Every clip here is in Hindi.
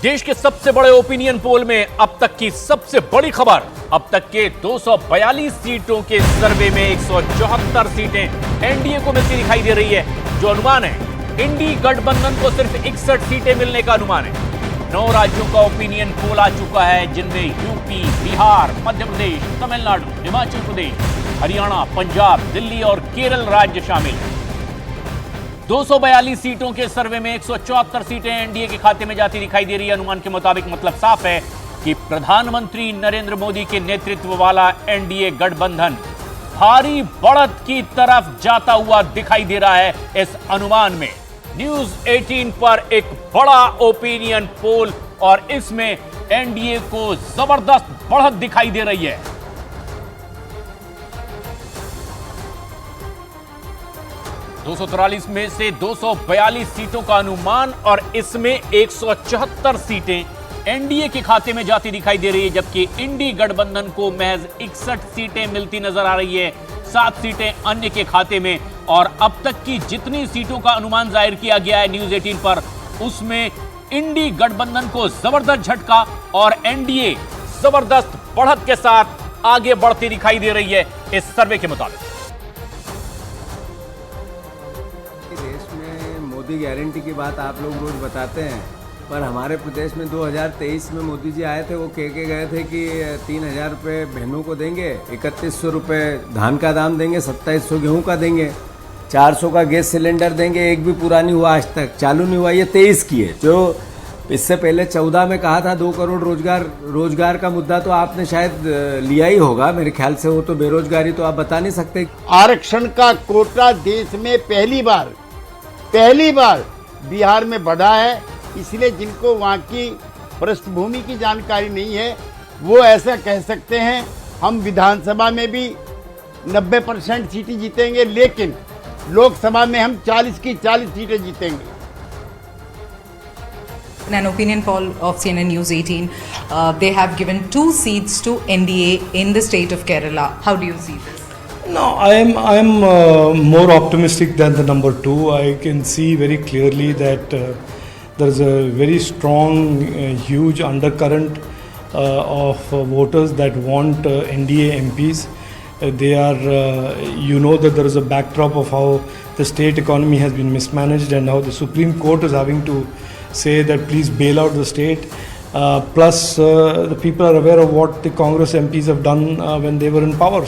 देश के सबसे बड़े ओपिनियन पोल में अब तक की सबसे बड़ी खबर। अब तक के 242 सीटों के सर्वे में 174 सीटें एनडीए को मिलती दिखाई दे रही है। जो अनुमान है, इंडी गठबंधन को सिर्फ 61 सीटें मिलने का अनुमान है। 9 राज्यों का ओपिनियन पोल आ चुका है, जिनमें यूपी, बिहार, मध्य प्रदेश, तमिलनाडु, हिमाचल प्रदेश, हरियाणा, पंजाब, दिल्ली और केरल राज्य शामिल हैं। 242 सीटों के सर्वे में 174 सीटें एनडीए के खाते में जाती दिखाई दे रही है। अनुमान के मुताबिक मतलब साफ है कि प्रधानमंत्री नरेंद्र मोदी के नेतृत्व वाला एनडीए गठबंधन भारी बढ़त की तरफ जाता हुआ दिखाई दे रहा है। इस अनुमान में न्यूज 18 पर एक बड़ा ओपिनियन पोल और इसमें एनडीए को जबरदस्त बढ़त दिखाई दे रही है। 243 में से 242 सीटों का अनुमान और इसमें 174 सीटें एनडीए के खाते में जाती दिखाई दे रही है, जबकि इंडी गठबंधन को महज 61 सीटें मिलती नजर आ रही है, 7 सीटें अन्य के खाते में। और अब तक की जितनी सीटों का अनुमान जाहिर किया गया है न्यूज 18 पर, उसमें इंडी गठबंधन को जबरदस्त झटका और एनडीए जबरदस्त बढ़त के साथ आगे बढ़ती दिखाई दे रही है इस सर्वे के मुताबिक। मोदी गारंटी की बात आप लोग रोज बताते हैं, पर हमारे प्रदेश में 2023 में मोदी जी आए थे, वो कह के गए थे कि 3000 रुपये बहनों को देंगे, 3100 रुपये धान का दाम देंगे, 2700 गेहूं का देंगे, 400 का गैस सिलेंडर देंगे। एक भी पूरा नहीं हुआ, आज तक चालू नहीं हुआ। ये 23 की है। जो इससे पहले 14 में कहा था 2 करोड़ रोजगार का मुद्दा तो आपने शायद लिया ही होगा मेरे ख्याल से। वो तो बेरोजगारी तो आप बता नहीं सकते। आरक्षण का कोटा देश में पहली बार बिहार में बढ़ा है, इसलिए जिनको वहाँ की पृष्ठभूमि की जानकारी नहीं है वो ऐसा कह सकते हैं हम विधानसभा में भी 90% सीटें जीतेंगे, लेकिन लोकसभा में हम 40 की 40 सीटें जीतेंगे। In an opinion poll of CNN News 18, they have given 2 seats to NDA in the state of Kerala. How do you see this? No, I am more optimistic than the number 2. I can see very clearly that there is a very strong, huge undercurrent of voters that want NDA MPs. They are, you know, that there is a backdrop of how the state economy has been mismanaged and how the Supreme Court is having to say that please bail out the state. Plus, the people are aware of what the Congress MPs have done when they were in power.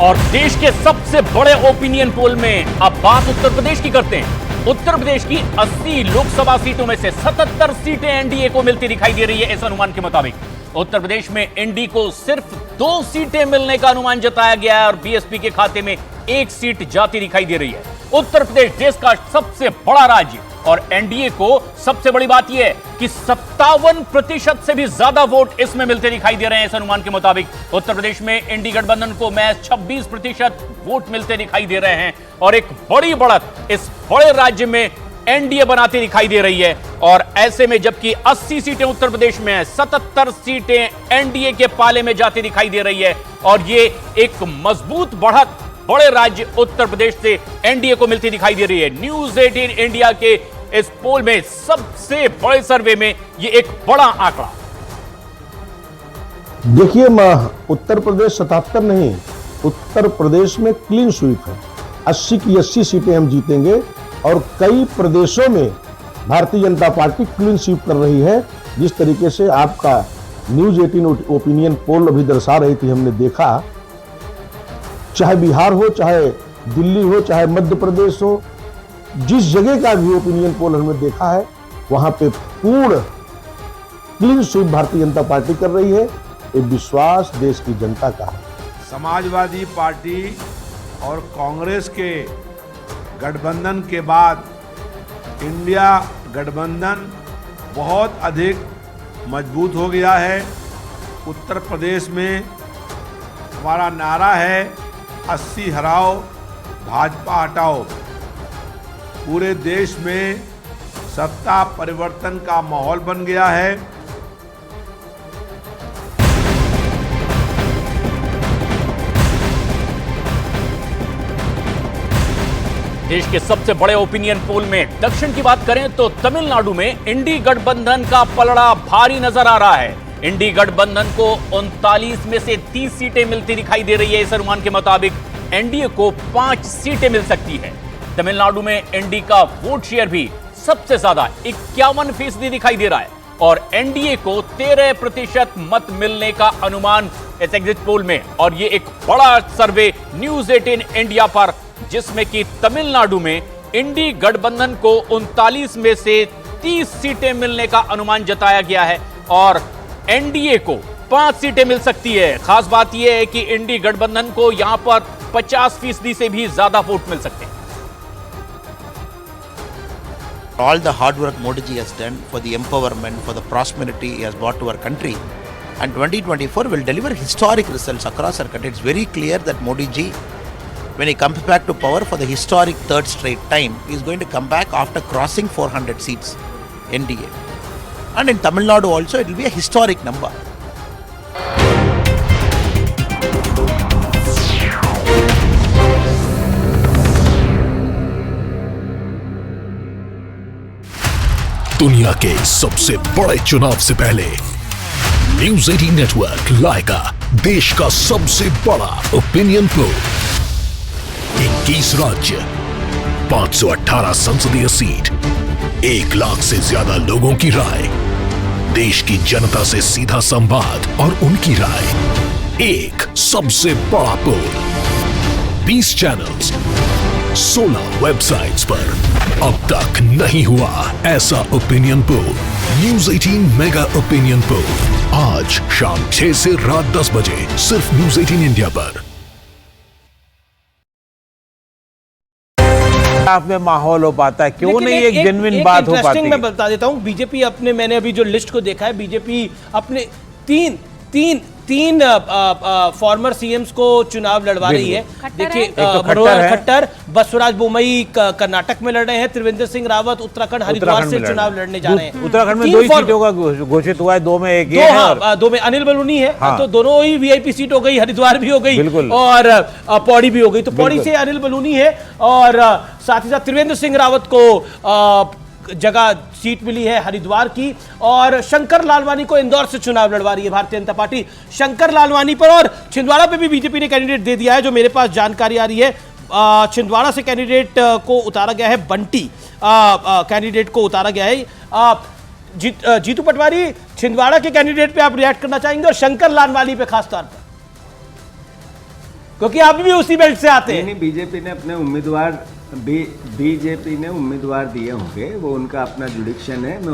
और देश के सबसे बड़े ओपिनियन पोल में अब बात उत्तर प्रदेश की करते हैं। उत्तर प्रदेश की 80 लोकसभा सीटों में से 77 सीटें एनडीए को मिलती दिखाई दे रही है। इस अनुमान के मुताबिक उत्तर प्रदेश में एनडीए को सिर्फ 2 सीटें मिलने का अनुमान जताया गया है और बीएसपी के खाते में 1 सीट जाती दिखाई दे रही है। उत्तर प्रदेश देश का सबसे बड़ा राज्य और एनडीए को सबसे बड़ी बात यह है कि 57% से भी ज्यादा वोट इसमें मिलते दिखाई दे रहे हैं। इस अनुमान के मुताबिक उत्तर प्रदेश में इंडी गठबंधन को महज 26% वोट मिलते दिखाई दे रहे हैं और एक बड़ी बढ़त इस बड़े राज्य में एनडीए बनाती दिखाई दे रही है। और ऐसे में जबकि 80 सीटें उत्तर प्रदेश में है, 77 सीटें एनडीए के पाले में जाती दिखाई दे रही है और ये एक मजबूत बढ़त बड़े राज्य उत्तर प्रदेश से एनडीए को मिलती दिखाई दे रही है। न्यूज 18 इंडिया के इस पोल में सबसे बड़े सर्वे में ये एक बड़ा आंकड़ा। देखिए, उत्तर प्रदेश 77 नहीं, उत्तर प्रदेश में क्लीन स्वीप है। 80 की 80 सीटें हम जीतेंगे और कई प्रदेशों में Bharatiya Janata party clean sweep कर रही है। जिस तरीके से आपका न्यूज 18 ओपिनियन पोल अभी दर्शा रही थी, हमने देखा, चाहे बिहार हो, चाहे दिल्ली हो, चाहे मध्य प्रदेश हो, जिस जगह का भी ओपिनियन पोल हमने देखा है वहां पे पूर्ण clean sweep Bharatiya Janata party कर रही है। ये विश्वास देश की जनता का है। समाजवादी पार्टी और कांग्रेस के गठबंधन के बाद इंडिया गठबंधन बहुत अधिक मजबूत हो गया है। उत्तर प्रदेश में हमारा नारा है 80 हराओ, भाजपा हटाओ। पूरे देश में सत्ता परिवर्तन का माहौल बन गया है। देश के सबसे बड़े ओपिनियन पोल में दक्षिण की बात करें तो तमिलनाडु में इंडी गठबंधन का पलड़ा भारी नजर आ रहा है। इंडी गठबंधन को 39 में से 30 सीटें मिलती दिखाई दे रही है। इस अनुमान के मुताबिक एनडीए को 5 सीटें मिल सकती है। तमिलनाडु में एनडी का वोट शेयर भी सबसे ज्यादा 51% दिखाई दे रहा है और एनडीए को 13% मत मिलने का अनुमान इस एग्जिट पोल में। और ये एक बड़ा सर्वे न्यूज 18 इंडिया पर, जिसमें कि तमिलनाडु में इंडी गठबंधन को 39 में से 30 सीटें मिलने का अनुमान जताया गया है और एनडीए को 5 सीटें मिल सकती है। खास बात यह है कि इंडी गठबंधन को यहां पर 50% से भी ज्यादा वोट मिल सकते हैं। All the hard work Modi ji has done for the empowerment, for the prosperity he has brought to our country, and 2024 will deliver historic results across our country. It's very clear that Modi ji, when he comes back to power for the historic third straight time, he is going to come back after crossing 400 seats, NDA. And in Tamil Nadu also, it will be a historic number. दुनिया के सबसे बड़े चुनाव से पहले न्यूज 18 नेटवर्क लाएगा देश का सबसे बड़ा ओपिनियन पोल। 21 राज्य, 518 संसदीय सीट, 1 लाख से ज्यादा लोगों की राय, देश की जनता से सीधा संवाद और उनकी राय। एक सबसे बड़ा पोल, 20 चैनल्स, 16 वेबसाइट्स पर अब तक नहीं हुआ ऐसा opinion poll. News 18 mega opinion poll, आज शाम 6 से रात 10 बजे सिर्फ न्यूज 18 इंडिया पर। आप में माहौल हो पाता है, क्यों नहीं एक जेन्युइन बात हो पाती है? मैं बता देता हूं, बीजेपी अपने, मैंने अभी जो लिस्ट को देखा है, बीजेपी अपने तीन फॉर्मर सीएम्स को चुनाव लड़वा रही है। देखिए, मनोहर खट्टर बसवराज बोमई कर्नाटक में लड़ रहे हैं, त्रिवेंद्र सिंह रावत उत्तराखंड हरिद्वार से चुनाव लड़ने जा रहे हैं। उत्तराखंड में 2 ही सीटों का घोषित हुआ है, 2 में एक ये है, 2 में अनिल बलूनी है। तो दोनों ही वीआईपी सीट हो गई, हरिद्वार भी हो गई और पौड़ी भी हो गई। तो पौड़ी से अनिल बलूनी है और साथ ही साथ त्रिवेंद्र सिंह रावत को जगह सीट मिली है हरिद्वार की। और शंकर लालवानी को इंदौर से चुनाव लड़वा रही है भारतीय जनता पार्टी। शंकर लालवानी पर और छिंदवाड़ा पे भी बीजेपी ने कैंडिडेट दे दिया है, जो मेरे पास जानकारी आ रही है। छिंदवाड़ा से कैंडिडेट को उतारा गया है, बंटी कैंडिडेट को उतारा गया है। जीतू पटवारी, छिंदवाड़ा के कैंडिडेट पे आप रिएक्ट करना चाहेंगे और शंकर लालवानी पे खास तौर पर, क्योंकि आप भी उसी बेल्ट से आते हैं। बीजेपी ने अपने उम्मीदवार बीजेपी ने उम्मीदवार दिए होंगे, वो उनका अपना जुडिक्शन है। मैं